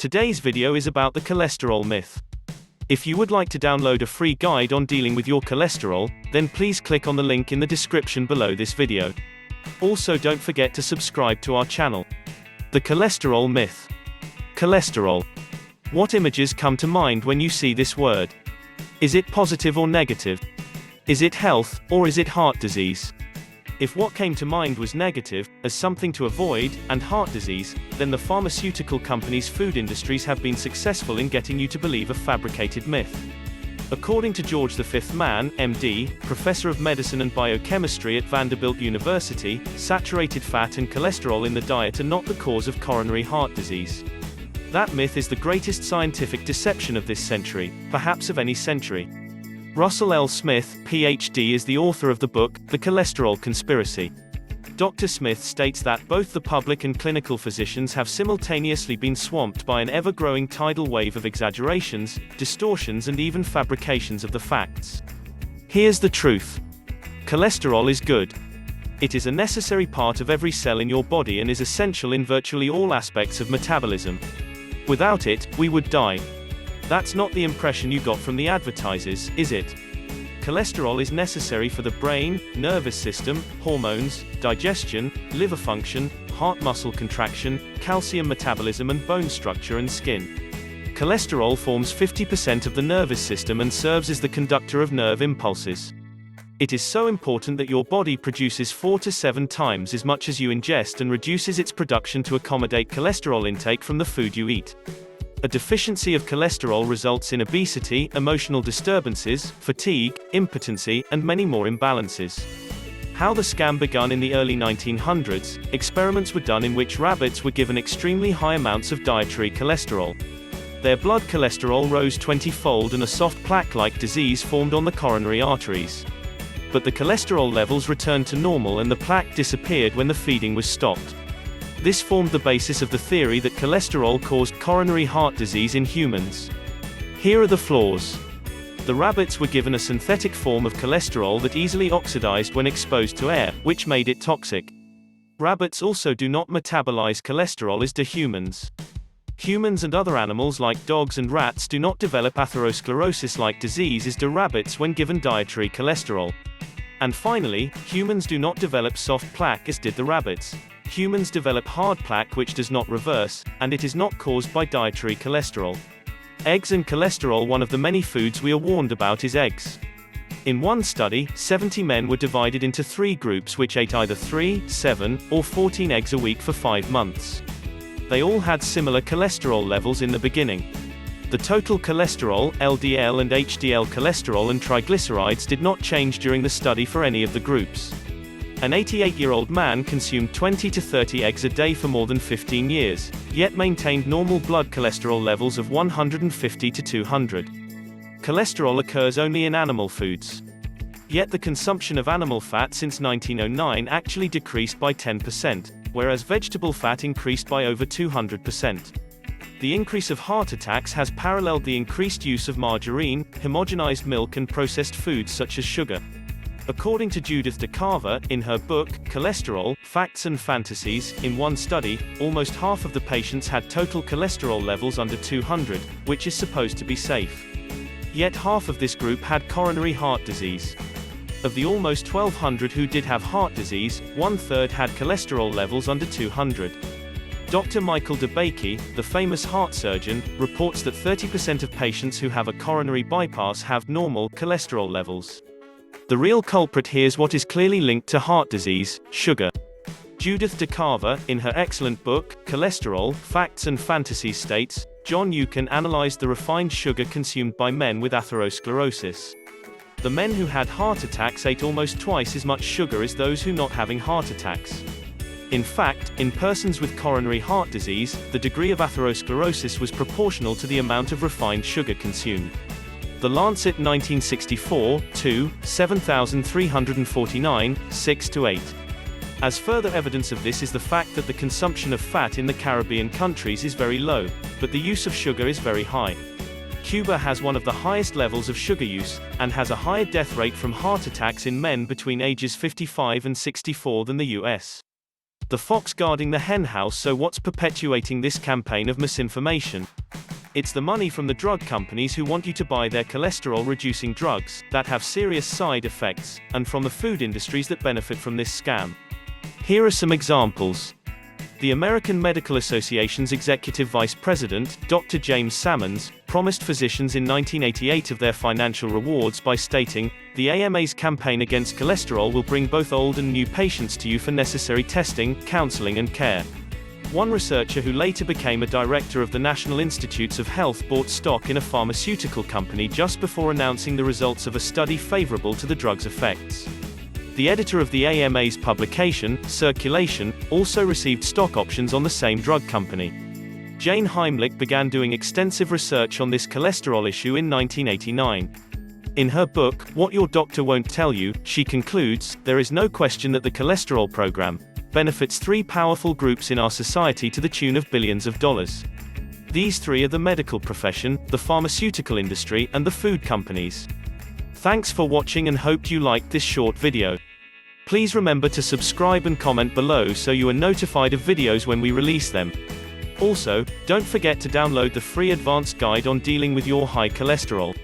Today's video is about the cholesterol myth. If you would like to download a free guide on dealing with your cholesterol, then please click on the link in the description below this video. Also, don't forget to subscribe to our channel. The cholesterol myth. Cholesterol. What images come to mind when you see this word? Is it positive or negative? Is it health, or is it heart disease? If what came to mind was negative, as something to avoid, and heart disease, then the pharmaceutical companies' food industries have been successful in getting you to believe a fabricated myth. According to George V. Mann, MD, professor of medicine and biochemistry at Vanderbilt University, saturated fat and cholesterol in the diet are not the cause of coronary heart disease. That myth is the greatest scientific deception of this century, perhaps of any century. Russell L. Smith, Ph.D. is the author of the book, The Cholesterol Conspiracy. Dr. Smith states that both the public and clinical physicians have simultaneously been swamped by an ever-growing tidal wave of exaggerations, distortions and even fabrications of the facts. Here's the truth. Cholesterol is good. It is a necessary part of every cell in your body and is essential in virtually all aspects of metabolism. Without it, we would die. That's not the impression you got from the advertisers, is it? Cholesterol is necessary for the brain, nervous system, hormones, digestion, liver function, heart muscle contraction, calcium metabolism and bone structure and skin. Cholesterol forms 50% of the nervous system and serves as the conductor of nerve impulses. It is so important that your body produces 4 to 7 times as much as you ingest and reduces its production to accommodate cholesterol intake from the food you eat. A deficiency of cholesterol results in obesity, emotional disturbances, fatigue, impotency, and many more imbalances. How the scam began in the early 1900s, experiments were done in which rabbits were given extremely high amounts of dietary cholesterol. Their blood cholesterol rose 20-fold and a soft plaque-like disease formed on the coronary arteries. But the cholesterol levels returned to normal and the plaque disappeared when the feeding was stopped. This formed the basis of the theory that cholesterol caused coronary heart disease in humans. Here are the flaws. The rabbits were given a synthetic form of cholesterol that easily oxidized when exposed to air, which made it toxic. Rabbits also do not metabolize cholesterol as do humans. Humans and other animals like dogs and rats do not develop atherosclerosis-like disease as do rabbits when given dietary cholesterol. And finally, humans do not develop soft plaque as did the rabbits. Humans develop hard plaque which does not reverse, and it is not caused by dietary cholesterol. Eggs and cholesterol. One of the many foods we are warned about is eggs. In one study, 70 men were divided into 3 groups which ate either 3, 7, or 14 eggs a week for 5 months. They all had similar cholesterol levels in the beginning. The total cholesterol, LDL and HDL cholesterol and triglycerides did not change during the study for any of the groups. An 88-year-old man consumed 20 to 30 eggs a day for more than 15 years, yet maintained normal blood cholesterol levels of 150 to 200. Cholesterol occurs only in animal foods. Yet the consumption of animal fat since 1909 actually decreased by 10%, whereas vegetable fat increased by over 200%. The increase of heart attacks has paralleled the increased use of margarine, homogenized milk and processed foods such as sugar. According to Judith DeCarver, in her book, Cholesterol, Facts and Fantasies, in one study, almost half of the patients had total cholesterol levels under 200, which is supposed to be safe. Yet half of this group had coronary heart disease. Of the almost 1,200 who did have heart disease, 1/3 had cholesterol levels under 200. Dr. Michael DeBakey, the famous heart surgeon, reports that 30% of patients who have a coronary bypass have normal cholesterol levels. The real culprit here is what is clearly linked to heart disease: sugar. Judith DeCarver, in her excellent book, Cholesterol, Facts and Fantasies states, John Eucken analyzed the refined sugar consumed by men with atherosclerosis. The men who had heart attacks ate almost twice as much sugar as those who not having heart attacks. In fact, in persons with coronary heart disease, the degree of atherosclerosis was proportional to the amount of refined sugar consumed. The Lancet 1964, 2, 7349, 6-8. As further evidence of this is the fact that the consumption of fat in the Caribbean countries is very low, but the use of sugar is very high. Cuba has one of the highest levels of sugar use, and has a higher death rate from heart attacks in men between ages 55 and 64 than the US. The fox guarding the henhouse. So what's perpetuating this campaign of misinformation? It's the money from the drug companies who want you to buy their cholesterol-reducing drugs that have serious side effects, and from the food industries that benefit from this scam. Here are some examples. The American Medical Association's Executive Vice President, Dr. James Sammons, promised physicians in 1988 of their financial rewards by stating, "The AMA's campaign against cholesterol will bring both old and new patients to you for necessary testing, counseling and care." One researcher who later became a director of the National Institutes of Health bought stock in a pharmaceutical company just before announcing the results of a study favorable to the drug's effects. The editor of the AMA's publication, Circulation, also received stock options on the same drug company. Jane Heimlich began doing extensive research on this cholesterol issue in 1989. In her book, What Your Doctor Won't Tell You, she concludes, "There is no question that the cholesterol program benefits three powerful groups in our society to the tune of billions of dollars. These three are the medical profession, the pharmaceutical industry, and the food companies." Thanks for watching and hope you liked this short video. Please remember to subscribe and comment below so you are notified of videos when we release them. Also, don't forget to download the free advanced guide on dealing with your high cholesterol.